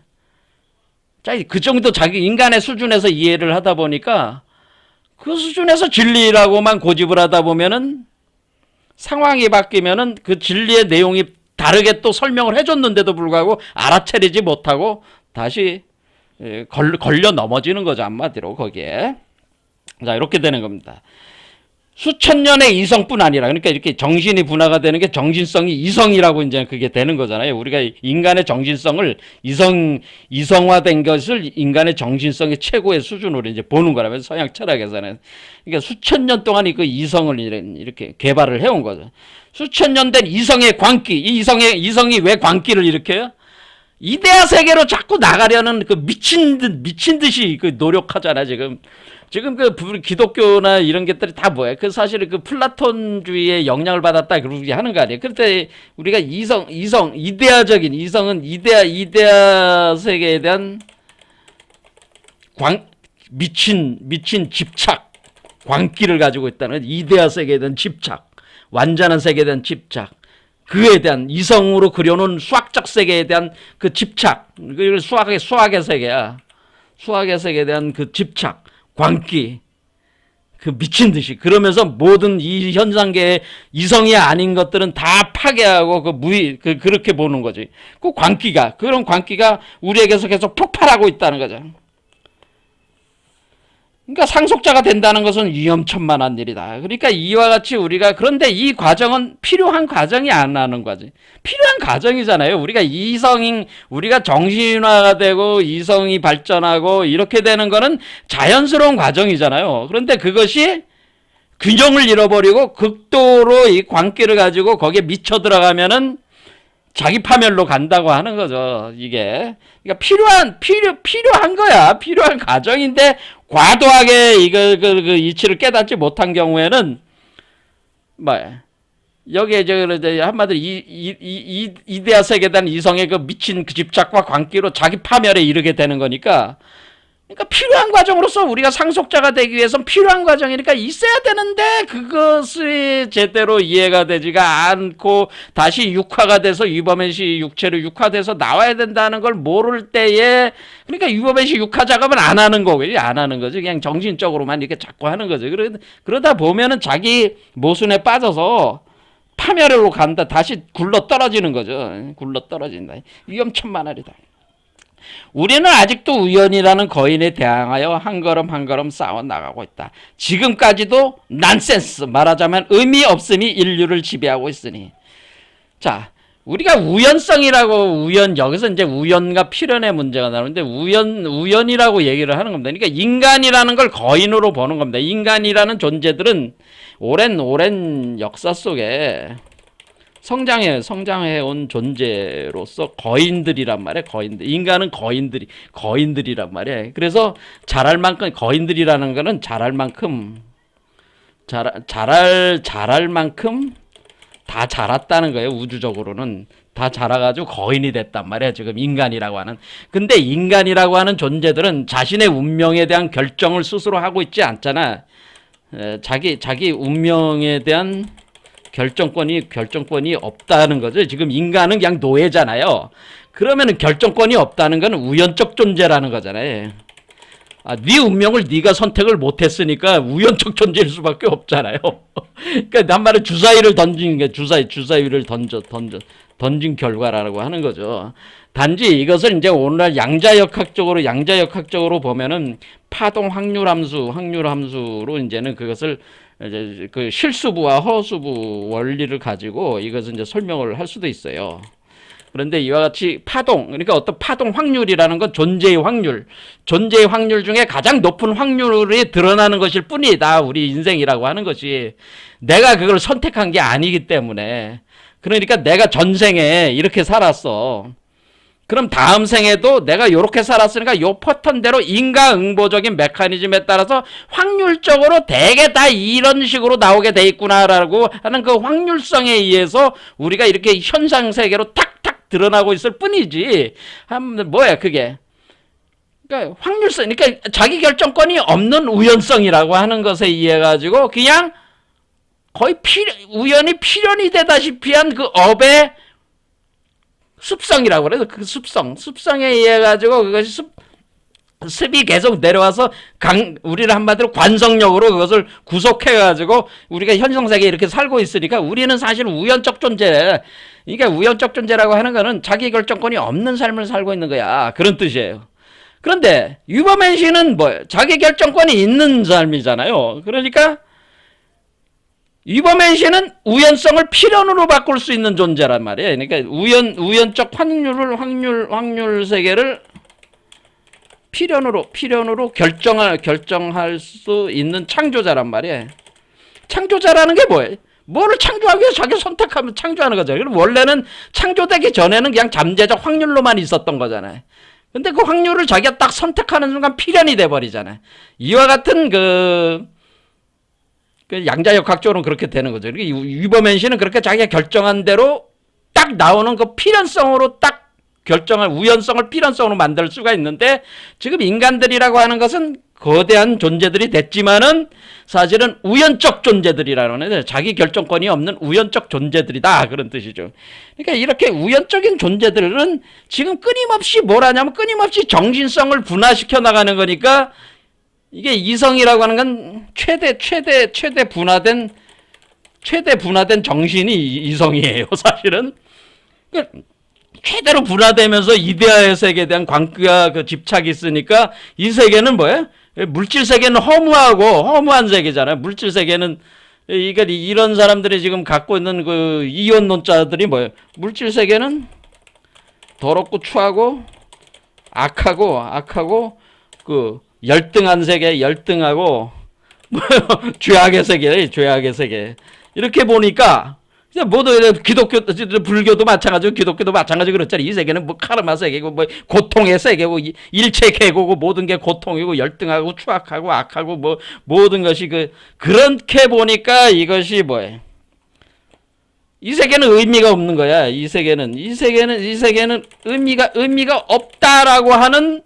그 정도 자기 인간의 수준에서 이해를 하다 보니까 그 수준에서 진리라고만 고집을 하다 보면은 상황이 바뀌면은 그 진리의 내용이 다르게 또 설명을 해줬는데도 불구하고 알아차리지 못하고 다시 걸려 넘어지는 거죠. 한마디로 거기에. 자, 이렇게 되는 겁니다. 수천 년의 이성뿐 아니라, 그러니까 이렇게 정신이 분화가 되는 게 정신성이 이성이라고 이제 그게 되는 거잖아요. 우리가 인간의 정신성을 이성화된 것을 인간의 정신성의 최고의 수준으로 이제 보는 거라면, 서양 철학에서는. 그러니까 수천 년 동안 그 이성을 이렇게 개발을 해온 거죠. 수천 년 된 이성의 광기, 이성이 왜 광기를 일으켜요? 이데아 세계로 자꾸 나가려는 미친 듯이 노력하잖아, 지금 기독교나 이런 것들이 다 뭐야? 사실 플라톤주의의 영향을 받았다, 그렇게 하는 거 아니에요? 그때 우리가 이데아적인 이성은 이데아 세계에 대한 미친 집착, 광기를 가지고 있다는 이데아 세계에 대한 집착, 완전한 세계에 대한 집착, 그에 대한 이성으로 그려놓은 수학적 세계에 대한 집착, 수학의 세계야. 수학의 세계에 대한 집착, 광기, 미친 듯이. 그러면서 모든 이 현상계의 이성이 아닌 것들은 다 파괴하고 그렇게 보는 거지. 그런 광기가 우리에게서 계속 폭발하고 있다는 거죠. 그러니까 상속자가 된다는 것은 위험천만한 일이다. 그러니까 이와 같이 우리가 그런데 이 과정은 필요한 과정이 안 하는 거지. 필요한 과정이잖아요. 우리가 정신화가 되고 이성이 발전하고 이렇게 되는 거는 자연스러운 과정이잖아요. 그런데 그것이 균형을 잃어버리고 극도로 이 광기를 가지고 거기에 미쳐 들어가면은 자기 파멸로 간다고 하는 거죠. 이게 그러니까 필요한 거야. 필요한 과정인데 과도하게 그 이치를 깨닫지 못한 경우에는 뭐 여기에 한마디로 이데아 세계에 대한 이성의 그 미친 그 집착과 광기로 자기 파멸에 이르게 되는 거니까. 그러니까 필요한 과정으로서 우리가 상속자가 되기 위해서는 필요한 과정이니까 있어야 되는데 그것이 제대로 이해가 되지가 않고 다시 육화가 돼서 유범의식 육체로 육화돼서 나와야 된다는 걸 모를 때에 그러니까 유범의식 육화 작업은 안 하는 거고요. 안 하는 거죠. 그냥 정신적으로만 이렇게 자꾸 하는 거죠. 그러다 보면은 자기 모순에 빠져서 파멸로 간다. 다시 굴러 떨어지는 거죠. 굴러 떨어진다. 위험천만하리다. 우리는 아직도 우연이라는 거인에 대항하여 한 걸음 한 걸음 쌓아 나가고 있다. 지금까지도 난센스, 말하자면 의미 없음이 인류를 지배하고 있으니. 자, 우리가 우연성이라고 여기서 이제 우연과 필연의 문제가 나오는데 우연이라고 얘기를 하는 겁니다. 그러니까 인간이라는 걸 거인으로 보는 겁니다. 인간이라는 존재들은 오랜 역사 속에 성장해 온 존재로서 거인들이란 말이에요. 거인들. 인간은 거인들이란 말이에요. 그래서 자랄 만큼 거인들이라는 거는 자랄 만큼 다 자랐다는 거예요. 우주적으로는 다 자라가지고 거인이 됐단 말이에요. 지금 인간이라고 하는. 근데 인간이라고 하는 존재들은 자신의 운명에 대한 결정을 스스로 하고 있지 않잖아. 자기 운명에 대한 결정권이 없다는 거죠. 지금 인간은 그냥 노예잖아요. 그러면은 결정권이 없다는 건 우연적 존재라는 거잖아요. 네 운명을 네가 선택을 못했으니까 우연적 존재일 수밖에 없잖아요. 그러니까 한 말은 주사위를 던진 게 주사위를 던진 결과라고 하는 거죠. 단지 이것을 이제 오늘날 양자역학적으로 보면은 파동 확률함수로 이제는 그것을 이제 그 실수부와 허수부 원리를 가지고 이것을 이제 설명을 할 수도 있어요. 그런데 이와 같이 그러니까 어떤 파동 확률이라는 건 존재의 확률 중에 가장 높은 확률이 드러나는 것일 뿐이다. 우리 인생이라고 하는 것이 내가 그걸 선택한 게 아니기 때문에. 그러니까 내가 전생에 이렇게 살았어. 그럼 다음 생에도 내가 이렇게 살았으니까 요 패턴대로 인과응보적인 메커니즘에 따라서 확률적으로 대개 다 이런 식으로 나오게 돼 있구나라고 하는 그 확률성에 의해서 우리가 이렇게 현상세계로 탁탁 드러나고 있을 뿐이지. 뭐야 그게. 그러니까 확률성, 그러니까 자기 결정권이 없는 우연성이라고 하는 것에 의해 가지고 그냥 거의 우연히 필연이 되다시피 한 그 업의 습성이라고 그래서 그 습성에 의해 가지고 그것이 습이 계속 내려와서 우리를 한마디로 관성력으로 그것을 구속해 가지고 우리가 현상세계에 이렇게 살고 있으니까 우리는 사실 우연적 존재. 그러니까 우연적 존재라고 하는 거는 자기 결정권이 없는 삶을 살고 있는 거야. 그런 뜻이에요. 그런데 유버맨시는 뭐예요? 자기 결정권이 있는 삶이잖아요. 그러니까 유버맨시는 우연성을 필연으로 바꿀 수 있는 존재란 말이에요. 그러니까 우연적 확률 세계를 필연으로 결정할 수 있는 창조자란 말이에요. 창조자라는 게 뭐예요? 뭐를 창조하기 위해서 자기 선택하면 창조하는 거죠. 그럼 원래는 창조되기 전에는 그냥 잠재적 확률로만 있었던 거잖아요. 근데 그 확률을 자기가 딱 선택하는 순간 필연이 돼버리잖아요. 이와 같은 그 양자역학적으로는 그렇게 되는 거죠. 유버맨시는 그렇게 자기가 결정한 대로 딱 나오는 그 필연성으로 딱 결정할 우연성을 필연성으로 만들 수가 있는데 지금 인간들이라고 하는 것은 거대한 존재들이 됐지만은 사실은 우연적 존재들이라는 거예요. 자기 결정권이 없는 우연적 존재들이다. 그런 뜻이죠. 그러니까 이렇게 우연적인 존재들은 지금 끊임없이 뭘 하냐면 끊임없이 정신성을 분화시켜 나가는 거니까 이게 이성이라고 하는 건 최대 분화된 정신이 이성이에요. 사실은. 그러니까 최대로 분화되면서 이데아의 세계에 대한 광기와 그 집착이 있으니까 이 세계는 뭐예요? 물질 세계는 허무한 세계잖아요. 물질 세계는 이런 사람들이 지금 갖고 있는 그 이원론자들이 뭐예요? 물질 세계는 더럽고 추하고 악하고 그 열등한 세계, 열등하고 죄악의 세계. 이렇게 보니까 모두 기독교, 불교도 마찬가지고 기독교도 마찬가지고 그렇잖아요. 이 세계는 뭐 카르마 세계고 뭐 고통의 세계고 일체 계고고 모든 게 고통이고 열등하고 추악하고 악하고 뭐 모든 것이 그렇게 보니까 이것이 뭐예요? 이 세계는 의미가 없는 거야. 이 세계는 의미가 없다라고 하는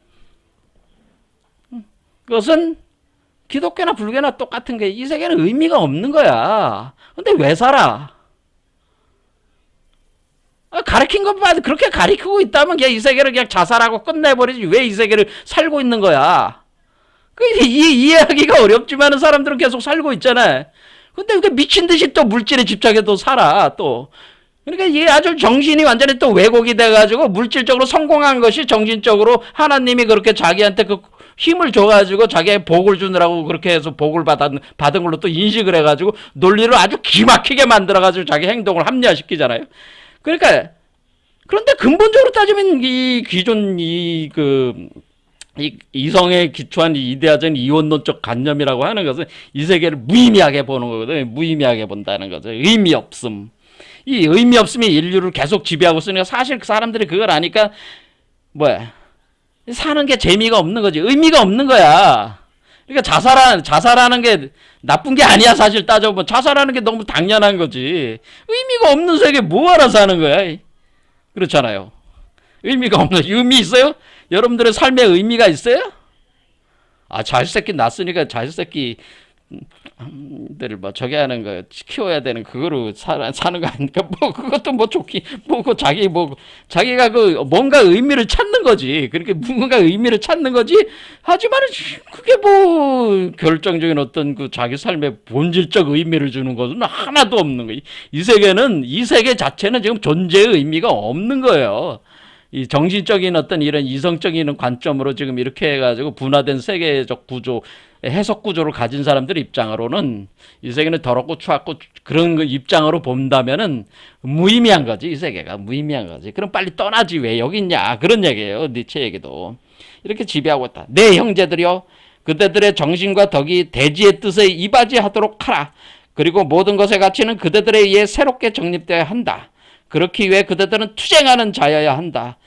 것은 기독교나 불교나 똑같은 게 이 세계는 의미가 없는 거야. 근데 왜 살아? 가르친 것만 그렇게 가르치고 있다면 그냥 이 세계를 그냥 자살하고 끝내버리지 왜 이 세계를 살고 있는 거야? 이해하기가 어렵지만 사람들은 계속 살고 있잖아. 근데 그 미친 듯이 또 물질에 집착해도 살아 또. 그러니까 이게 아주 정신이 완전히 또 왜곡이 돼가지고 물질적으로 성공한 것이 정신적으로 하나님이 그렇게 자기한테 그 힘을 줘가지고 자기의 복을 주느라고 그렇게 해서 복을 받은 걸로 또 인식을 해가지고 논리를 아주 기막히게 만들어가지고 자기 행동을 합리화시키잖아요. 그러니까 그런데 근본적으로 따지면 이 기존 이성에 기초한 이데아적인 이원론적 관념이라고 하는 것은 이 세계를 무의미하게 보는 거거든요. 무의미하게 본다는 거죠. 의미 없음. 이 의미 없음이 인류를 계속 지배하고 있으니까 사실 사람들이 그걸 아니까 뭐야 사는 게 재미가 없는 거지. 의미가 없는 거야. 그러니까 자살하는 게 나쁜 게 아니야. 사실 따져보면 자살하는 게 너무 당연한 거지. 의미가 없는 세계 뭐하러 사는 거야. 그렇잖아요. 의미가 없는 의미 있어요? 여러분들의 삶에 의미가 있어요? 자식새끼 낳았으니까 자식새끼 들을 뭐 저기 하는 거 키워야 되는 그거로 사는 거 아닙니까? 뭐 그것도 뭐 좋기 자기가 뭔가 의미를 찾는 거지. 그렇게 뭔가 의미를 찾는 거지. 하지만은 그게 뭐 결정적인 어떤 그 자기 삶의 본질적 의미를 주는 것은 하나도 없는 거예요. 이 세계 자체는 지금 존재의 의미가 없는 거예요. 이 정신적인 어떤 이런 이성적인 관점으로 지금 이렇게 해가지고 분화된 세계적 구조, 해석 구조를 가진 사람들 입장으로는 이 세계는 더럽고 추악고 그런 입장으로 본다면은 무의미한 거지. 이 세계가 무의미한 거지. 그럼 빨리 떠나지 왜 여기 있냐 그런 얘기예요. 니체 얘기도 이렇게 지배하고 있다. 내 형제들이여 그대들의 정신과 덕이 대지의 뜻에 이바지하도록 하라. 그리고 모든 것의 가치는 그대들에 의해 새롭게 정립되어야 한다. 그렇기 위해 그대들은 투쟁하는 자여야 한다.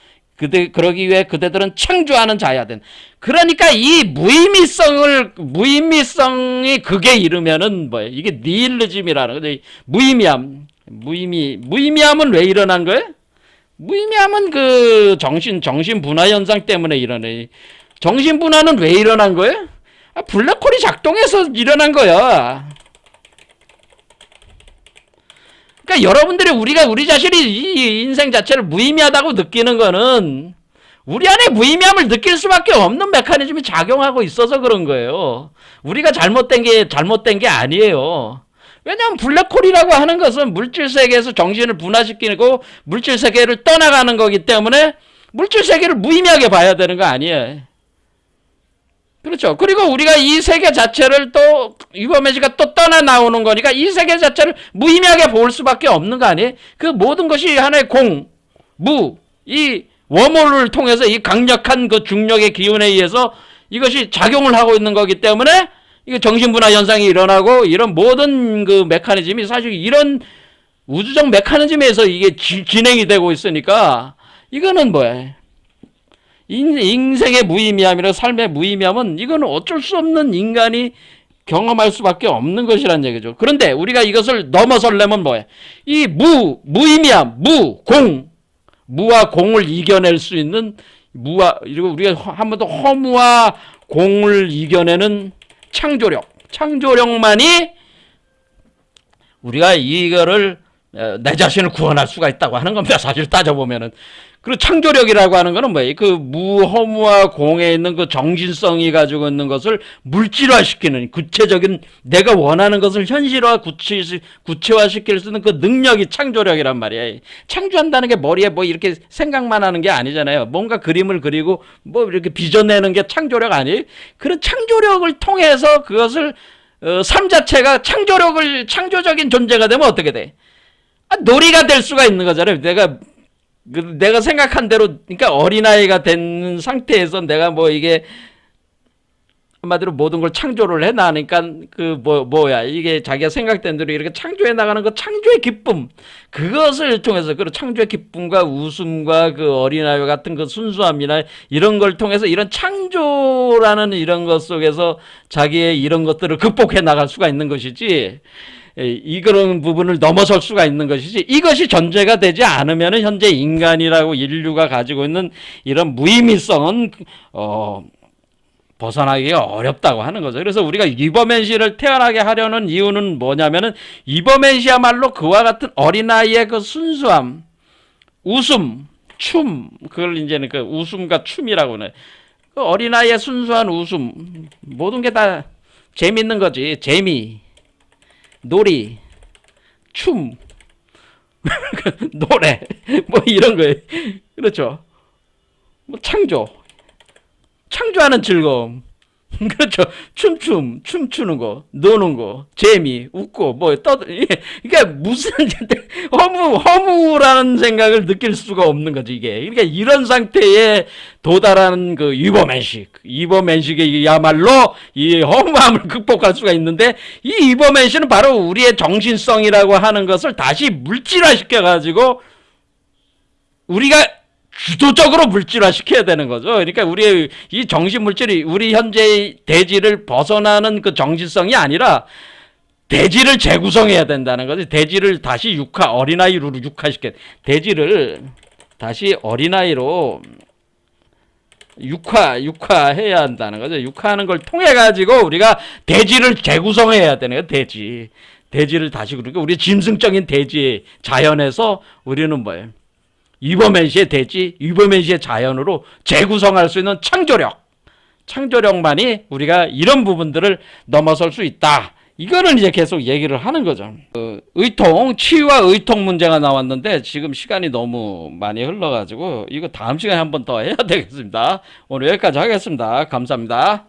그러기 위해 그대들은 창조하는 자여야 된다. 그러니까 이 무의미성이 극에 이르면은 뭐예요? 이게 니힐리즘이라는 거죠. 무의미함은 왜 일어난 거예요? 무의미함은 그 정신 분화 현상 때문에 일어나요. 정신 분화는 왜 일어난 거예요? 블랙홀이 작동해서 일어난 거야. 그러니까 여러분들이 우리 자신이 이 인생 자체를 무의미하다고 느끼는 거는 우리 안에 무의미함을 느낄 수밖에 없는 메커니즘이 작용하고 있어서 그런 거예요. 우리가 잘못된 게 아니에요. 왜냐하면 블랙홀이라고 하는 것은 물질 세계에서 정신을 분화시키고 물질 세계를 떠나가는 거기 때문에 물질 세계를 무의미하게 봐야 되는 거 아니에요. 그렇죠. 그리고 우리가 이 세계 자체를 또 유버메시가 또 떠나 나오는 거니까 이 세계 자체를 무의미하게 볼 수밖에 없는 거 아니에요? 그 모든 것이 하나의 이 웜홀을 통해서 이 강력한 그 중력의 기운에 의해서 이것이 작용을 하고 있는 거기 때문에 이게 정신분화 현상이 일어나고 이런 모든 그 메커니즘이 사실 이런 우주적 메커니즘에서 이게 진행이 되고 있으니까 이거는 뭐야? 인생의 무의미함이나 삶의 무의미함은 이거는 어쩔 수 없는 인간이 경험할 수밖에 없는 것이란 얘기죠. 그런데 우리가 이것을 넘어서려면 뭐예요? 이 무의미함, 무와 공을 이겨낼 수 있는 그리고 우리가 한 번 더 허무와 공을 이겨내는 창조력만이 우리가 이거를 내 자신을 구원할 수가 있다고 하는 겁니다. 사실 따져보면은. 그리고 창조력이라고 하는 거는 뭐예요? 그 무허무와 공에 있는 그 정신성이 가지고 있는 것을 물질화시키는 구체적인 내가 원하는 것을 현실화 구체화시킬 수 있는 그 능력이 창조력이란 말이에요. 창조한다는 게 머리에 뭐 이렇게 생각만 하는 게 아니잖아요. 뭔가 그림을 그리고 뭐 이렇게 빚어내는 게 창조력 아니에요? 그런 창조력을 통해서 그것을 삶 자체가 창조적인 존재가 되면 어떻게 돼? 놀이가 될 수가 있는 거잖아요. 내가 생각한 대로, 그러니까 어린아이가 된 상태에서 내가 뭐 이게 한마디로 모든 걸 창조를 해나니까 이게 자기가 생각된 대로 이렇게 창조해 나가는 그 창조의 기쁨, 그것을 통해서 그 창조의 기쁨과 웃음과 그 어린아이와 같은 그 순수함이나 이런 걸 통해서 이런 창조라는 이런 것 속에서 자기의 이런 것들을 극복해 나갈 수가 있는 것이지, 그런 부분을 넘어설 수가 있는 것이지, 이것이 전제가 되지 않으면 현재 인간이라고 인류가 가지고 있는 이런 무의미성은 벗어나기가 어렵다고 하는 거죠. 그래서 우리가 이버맨시를 태어나게 하려는 이유는 뭐냐면은, 이버맨시야말로 그와 같은 어린아이의 그 순수함, 웃음, 춤, 그걸 이제는 그 웃음과 춤이라고 하네. 그 어린아이의 순수한 웃음, 모든 게 다 재밌는 거지. 재미, 놀이, 춤, 노래, 뭐 이런 거예요. 그렇죠. 뭐 창조하는 즐거움. 그렇죠. 춤추는 거, 노는 거, 재미, 웃고, 이게 무슨, 허무라는 생각을 느낄 수가 없는 거지, 이게. 그러니까 이런 상태에 도달하는 그 이버맨식이야말로 이 허무함을 극복할 수가 있는데, 이 이버맨식은 바로 우리의 정신성이라고 하는 것을 다시 물질화시켜가지고, 우리가 주도적으로 물질화 시켜야 되는 거죠. 그러니까 우리의 이 정신 물질이 우리 현재의 대지를 벗어나는 그 정신성이 아니라 대지를 재구성해야 된다는 거지. 대지를 다시 어린아이로 육화시켜. 대지를 다시 어린아이로 육화해야 한다는 거죠. 육화하는 걸 통해 가지고 우리가 대지를 재구성해야 되는 거예요. 대지를 다시, 그러니까 우리 짐승적인 대지 자연에서 우리는 뭐예요? 이버맨시의 대지, 이버맨시의 자연으로 재구성할 수 있는 창조력만이 우리가 이런 부분들을 넘어설 수 있다. 이거는 이제 계속 얘기를 하는 거죠. 치유와 의통 문제가 나왔는데 지금 시간이 너무 많이 흘러가지고 이거 다음 시간에 한 번 더 해야 되겠습니다. 오늘 여기까지 하겠습니다. 감사합니다.